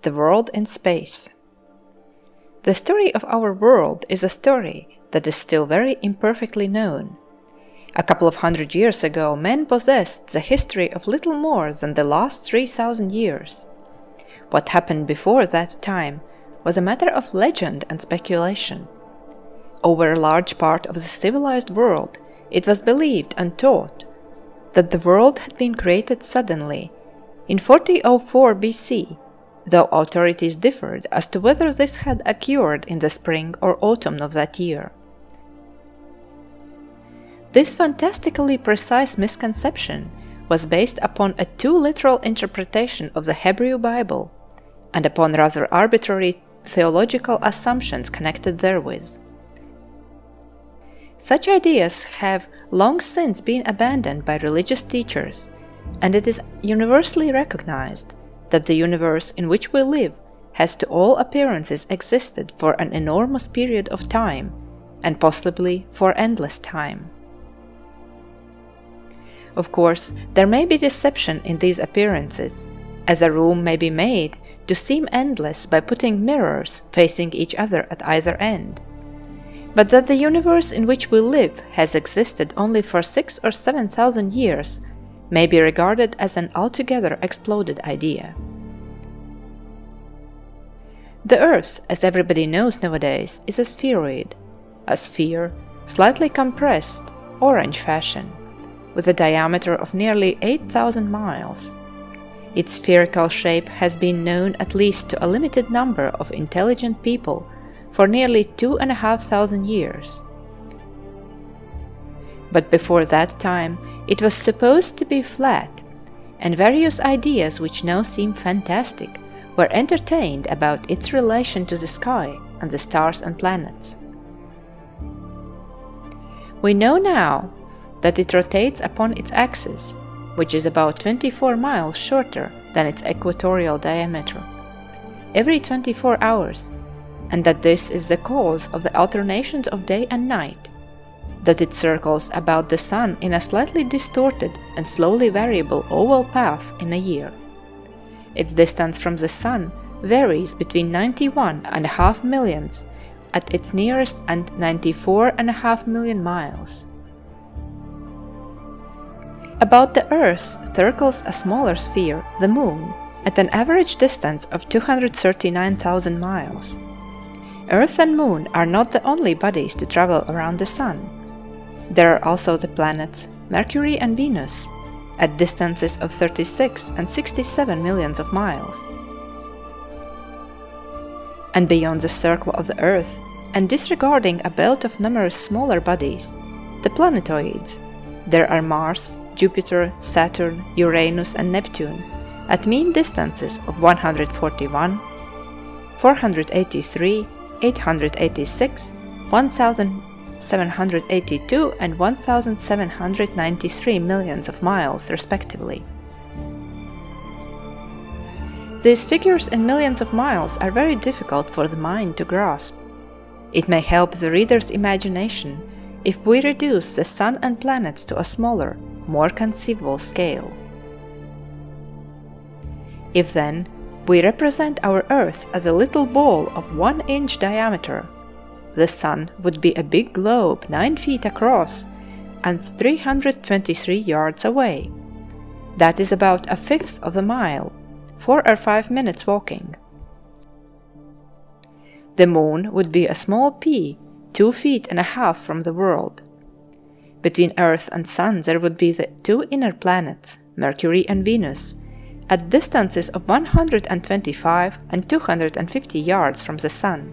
The world in space. The story of our world is a story that is still very imperfectly known. A couple of hundred years ago, men possessed the history of little more than the last 3,000 years. What happened before that time was a matter of legend and speculation. Over a large part of the civilized world, it was believed and taught that the world had been created suddenly in 4004 BC, though authorities differed as to whether this had occurred in the spring or autumn of that year. This fantastically precise misconception was based upon a too literal interpretation of the Hebrew Bible and upon rather arbitrary theological assumptions connected therewith. Such ideas have long since been abandoned by religious teachers, and it is universally recognized that the universe in which we live has to all appearances existed for an enormous period of time, and possibly for endless time. Of course, there may be deception in these appearances, as a room may be made to seem endless by putting mirrors facing each other at either end. But that the universe in which we live has existed only for 6,000 or 7,000 years may be regarded as an altogether exploded idea. The Earth, as everybody knows nowadays, is a spheroid, a sphere, slightly compressed, orange fashion, with a diameter of nearly 8,000 miles. Its spherical shape has been known at least to a limited number of intelligent people for nearly 2,500 years. But before that time, it was supposed to be flat, and various ideas which now seem fantastic were entertained about its relation to the sky and the stars and planets. We know now that it rotates upon its axis, which is about 24 miles shorter than its equatorial diameter, every 24 hours, and that this is the cause of the alternations of day and night, that it circles about the Sun in a slightly distorted and slowly variable oval path in a year. Its distance from the Sun varies between 91.5 million at its nearest and 94.5 million miles. About the Earth circles a smaller sphere, the Moon, at an average distance of 239,000 miles. Earth and Moon are not the only bodies to travel around the Sun. There are also the planets Mercury and Venus, at distances of 36 and 67 millions of miles. And beyond the circle of the Earth, and disregarding a belt of numerous smaller bodies, the planetoids, there are Mars, Jupiter, Saturn, Uranus and Neptune, at mean distances of 141, 483, 886, 1,782 and 1,793 millions of miles respectively. These figures in millions of miles are very difficult for the mind to grasp. It may help the reader's imagination if we reduce the Sun and planets to a smaller, more conceivable scale. If then we represent our Earth as a little ball of 1-inch diameter, the Sun would be a big globe 9 feet across and 323 yards away. That is about a fifth of a mile, 4 or 5 minutes walking. The Moon would be a small pea 2.5 feet from the world. Between Earth and Sun there would be the two inner planets, Mercury and Venus, at distances of 125 and 250 yards from the Sun.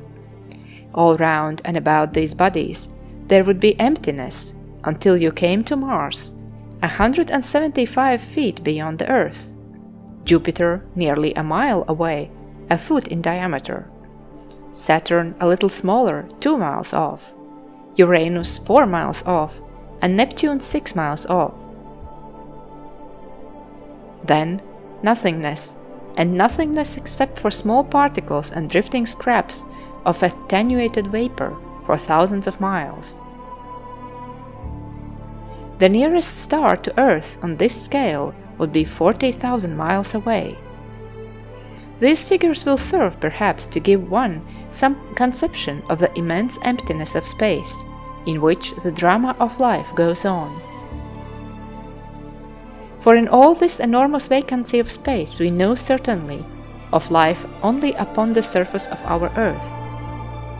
All round and about these bodies there would be emptiness until you came to Mars, 175 feet beyond the Earth, Jupiter nearly a mile away, a foot in diameter, Saturn a little smaller, 2 miles off, Uranus 4 miles off, and Neptune 6 miles off. Then nothingness, and nothingness except for small particles and drifting scraps of attenuated vapor for thousands of miles. The nearest star to Earth on this scale would be 40,000 miles away. These figures will serve perhaps to give one some conception of the immense emptiness of space, in which the drama of life goes on. For in all this enormous vacancy of space we know certainly of life only upon the surface of our earth.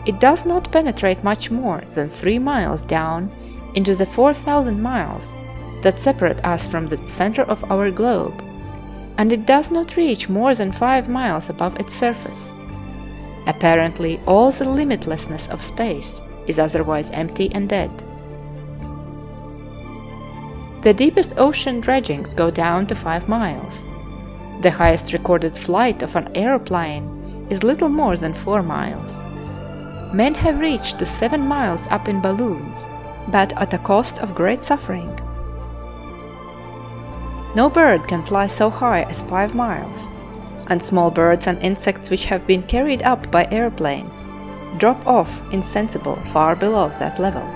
It does not penetrate much more than 3 miles down into the 4,000 miles that separate us from the center of our globe, and it does not reach more than 5 miles above its surface. Apparently, all the limitlessness of space is otherwise empty and dead. The deepest ocean dredgings go down to 5 miles. The highest recorded flight of an aeroplane is little more than 4 miles. Men have reached to 7 miles up in balloons, but at a cost of great suffering. No bird can fly so high as 5 miles, and small birds and insects which have been carried up by airplanes drop off insensible far below that level.